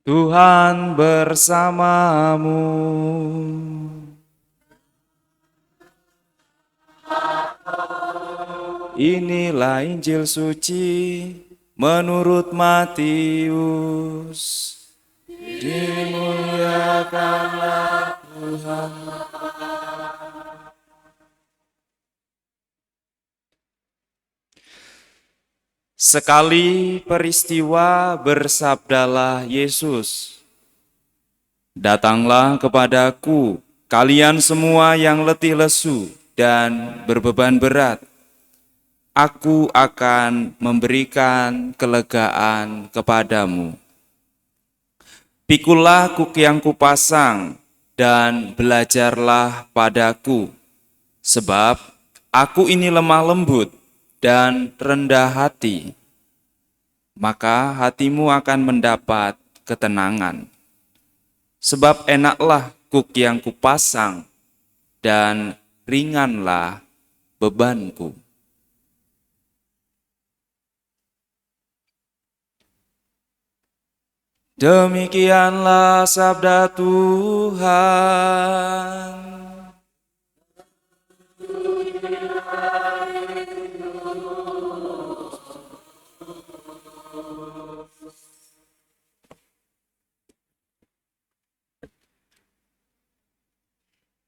Tuhan bersamamu. Inilah Injil suci menurut Matius. Dimuliakanlah Tuhan. Sekali peristiwa bersabdalah Yesus, "Datanglah kepadaku, kalian semua yang letih lesu dan berbeban berat. Aku akan memberikan kelegaan kepadamu. Pikulah kuk yang kupasang dan belajarlah padaku, sebab aku ini lemah lembut dan rendah hati. Maka hatimu akan mendapat ketenangan. Sebab enaklah kuk yang kupasang dan ringanlah bebanku." Demikianlah sabda Tuhan.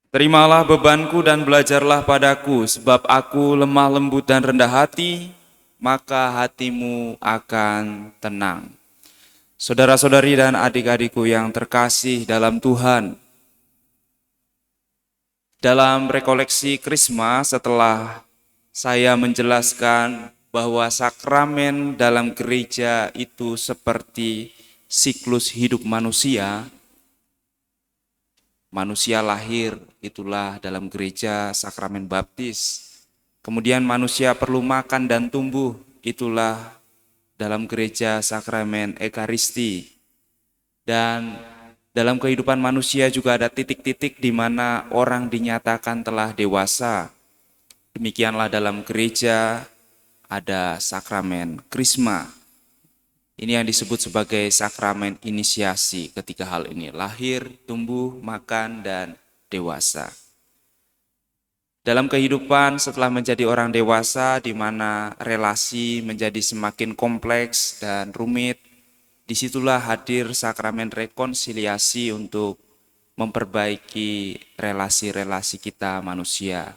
Terimalah bebanku dan belajarlah padaku, sebab aku lemah lembut dan rendah hati, maka hatimu akan tenang. Saudara-saudari dan adik-adikku yang terkasih dalam Tuhan, dalam rekoleksi Krisma setelah saya menjelaskan bahwa sakramen dalam gereja itu seperti siklus hidup manusia. Manusia lahir, itulah dalam gereja sakramen baptis. Kemudian manusia perlu makan dan tumbuh, itulah dalam gereja sakramen Ekaristi. Dan dalam kehidupan manusia juga ada titik-titik di mana orang dinyatakan telah dewasa. Demikianlah dalam gereja ada sakramen Krisma. Ini yang disebut sebagai sakramen inisiasi ketika hal ini lahir, tumbuh, makan, dan dewasa. Dalam kehidupan setelah menjadi orang dewasa di mana relasi menjadi semakin kompleks dan rumit, disitulah hadir sakramen rekonsiliasi untuk memperbaiki relasi-relasi kita manusia.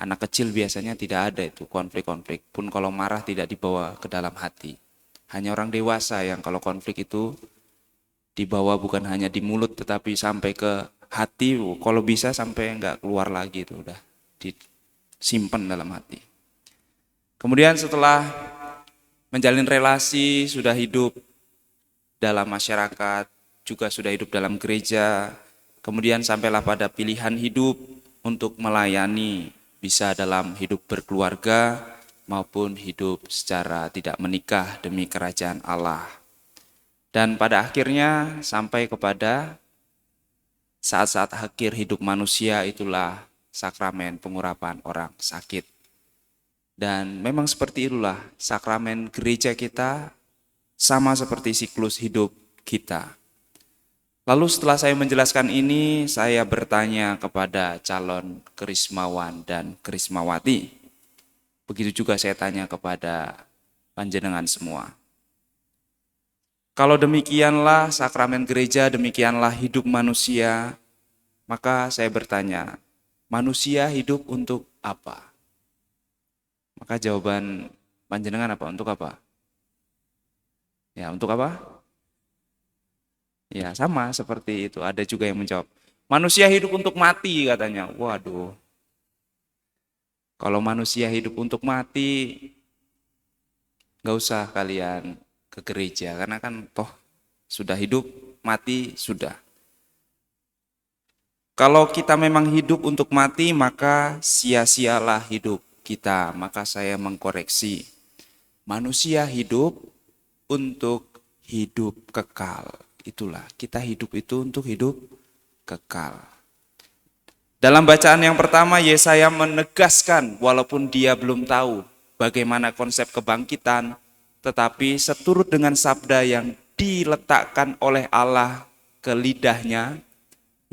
Anak kecil biasanya tidak ada itu konflik-konflik, pun kalau marah tidak dibawa ke dalam hati. Hanya orang dewasa yang kalau konflik itu dibawa bukan hanya di mulut tetapi sampai ke hati, kalau bisa sampai enggak keluar lagi itu udah disimpan dalam hati. Kemudian setelah menjalin relasi, sudah hidup dalam masyarakat, juga sudah hidup dalam gereja, kemudian sampailah pada pilihan hidup untuk melayani, bisa dalam hidup berkeluarga maupun hidup secara tidak menikah demi kerajaan Allah. Dan pada akhirnya sampai kepada saat-saat akhir hidup manusia, itulah sakramen pengurapan orang sakit. Dan memang seperti itulah sakramen gereja kita, sama seperti siklus hidup kita. Lalu setelah saya menjelaskan ini, saya bertanya kepada calon Krismawan dan Krismawati. Begitu juga saya tanya kepada panjenengan semua. Kalau demikianlah sakramen gereja, demikianlah hidup manusia, maka saya bertanya, manusia hidup untuk apa? Maka jawaban panjenengan apa? Untuk apa? Ya, untuk apa? Ya, sama seperti itu. Ada juga yang menjawab, manusia hidup untuk mati katanya. Waduh. Kalau manusia hidup untuk mati, gak usah kalian ke gereja. Karena kan toh sudah hidup, mati sudah. Kalau kita memang hidup untuk mati, maka sia-sialah hidup kita. Maka saya mengkoreksi. Manusia hidup untuk hidup kekal. Itulah, kita hidup itu untuk hidup kekal. Dalam bacaan yang pertama, Yesaya menegaskan walaupun dia belum tahu bagaimana konsep kebangkitan, tetapi seturut dengan sabda yang diletakkan oleh Allah ke lidahnya,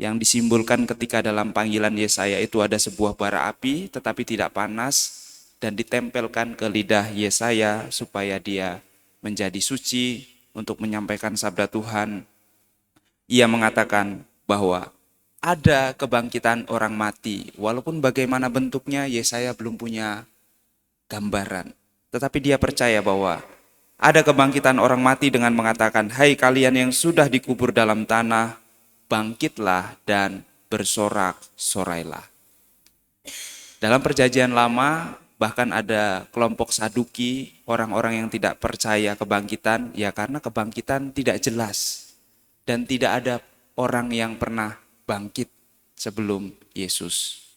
yang disimbolkan ketika dalam panggilan Yesaya itu ada sebuah bara api tetapi tidak panas, dan ditempelkan ke lidah Yesaya supaya dia menjadi suci untuk menyampaikan sabda Tuhan. Ia mengatakan bahwa ada kebangkitan orang mati, walaupun bagaimana bentuknya Yesaya belum punya gambaran. Tetapi dia percaya bahwa ada kebangkitan orang mati dengan mengatakan, "Hai kalian yang sudah dikubur dalam tanah, bangkitlah dan bersorak-sorailah." Dalam perjanjian lama, bahkan ada kelompok Saduki, orang-orang yang tidak percaya kebangkitan, ya karena kebangkitan tidak jelas. Dan tidak ada orang yang pernah bangkit sebelum Yesus.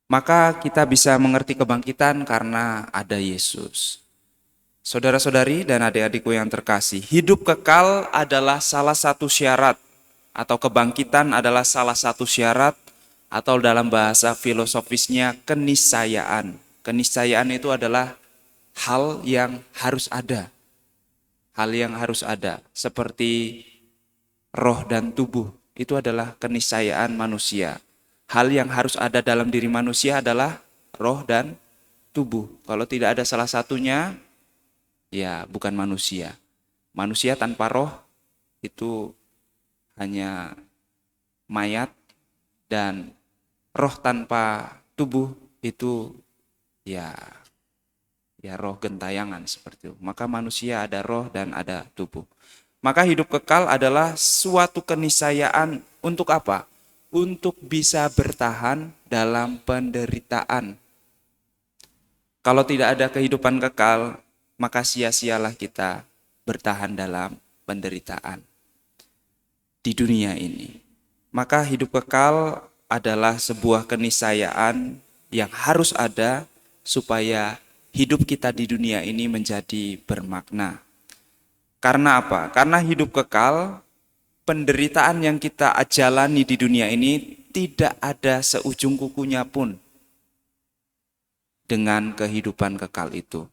Maka kita bisa mengerti kebangkitan karena ada Yesus. Saudara-saudari dan adik-adikku yang terkasih, hidup kekal adalah salah satu syarat, atau kebangkitan adalah salah satu syarat, atau dalam bahasa filosofisnya keniscayaan. Keniscayaan itu adalah hal yang harus ada. Hal yang harus ada, seperti roh dan tubuh, itu adalah keniscayaan manusia. Hal yang harus ada dalam diri manusia adalah roh dan tubuh. Kalau tidak ada salah satunya, ya bukan manusia. Manusia tanpa roh itu hanya mayat, dan roh tanpa tubuh itu ya roh gentayangan seperti itu. Maka manusia ada roh dan ada tubuh. Maka hidup kekal adalah suatu keniscayaan untuk apa? Untuk bisa bertahan dalam penderitaan. Kalau tidak ada kehidupan kekal, maka sia-sialah kita bertahan dalam penderitaan di dunia ini. Maka hidup kekal adalah sebuah keniscayaan yang harus ada supaya hidup kita di dunia ini menjadi bermakna. Karena apa? Karena hidup kekal, penderitaan yang kita jalani di dunia ini tidak ada seujung kukunya pun dengan kehidupan kekal itu.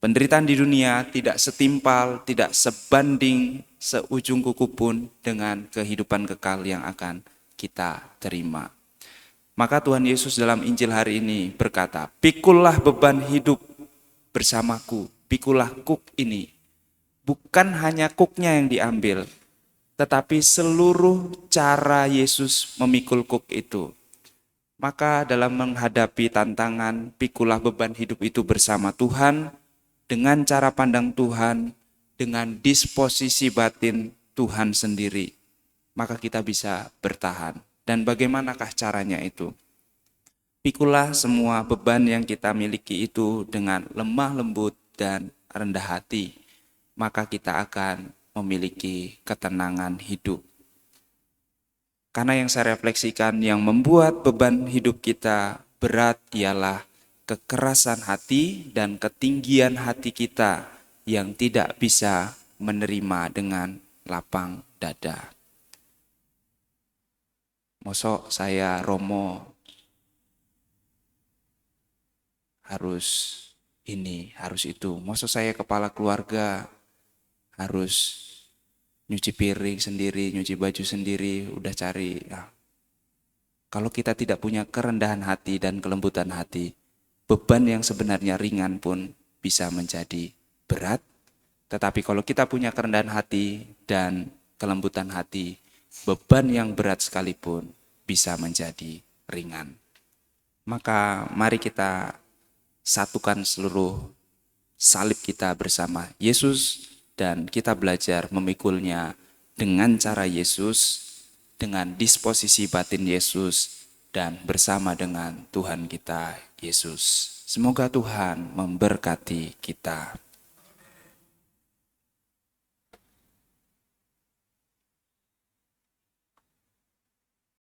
Penderitaan di dunia tidak setimpal, tidak sebanding seujung kuku pun dengan kehidupan kekal yang akan kita terima. Maka Tuhan Yesus dalam Injil hari ini berkata, "Pikullah beban hidup bersamaku, pikulah kuk ini." Bukan hanya kuknya yang diambil, tetapi seluruh cara Yesus memikul kuk itu. Maka dalam menghadapi tantangan, pikulah beban hidup itu bersama Tuhan, dengan cara pandang Tuhan, dengan disposisi batin Tuhan sendiri. Maka kita bisa bertahan. Dan bagaimanakah caranya itu? Pikulah semua beban yang kita miliki itu dengan lemah lembut dan rendah hati. Maka kita akan memiliki ketenangan hidup. Karena yang saya refleksikan, yang membuat beban hidup kita berat ialah kekerasan hati dan ketinggian hati kita yang tidak bisa menerima dengan lapang dada. Mosok saya Romo harus ini, harus itu. Mosok saya kepala keluarga harus nyuci piring sendiri, nyuci baju sendiri, udah cari. Nah, kalau kita tidak punya kerendahan hati dan kelembutan hati, beban yang sebenarnya ringan pun bisa menjadi berat. Tetapi kalau kita punya kerendahan hati dan kelembutan hati, beban yang berat sekalipun bisa menjadi ringan. Maka mari kita satukan seluruh salib kita bersama Yesus dan kita belajar memikulnya dengan cara Yesus, dengan disposisi batin Yesus, dan bersama dengan Tuhan kita Yesus. Semoga Tuhan memberkati kita.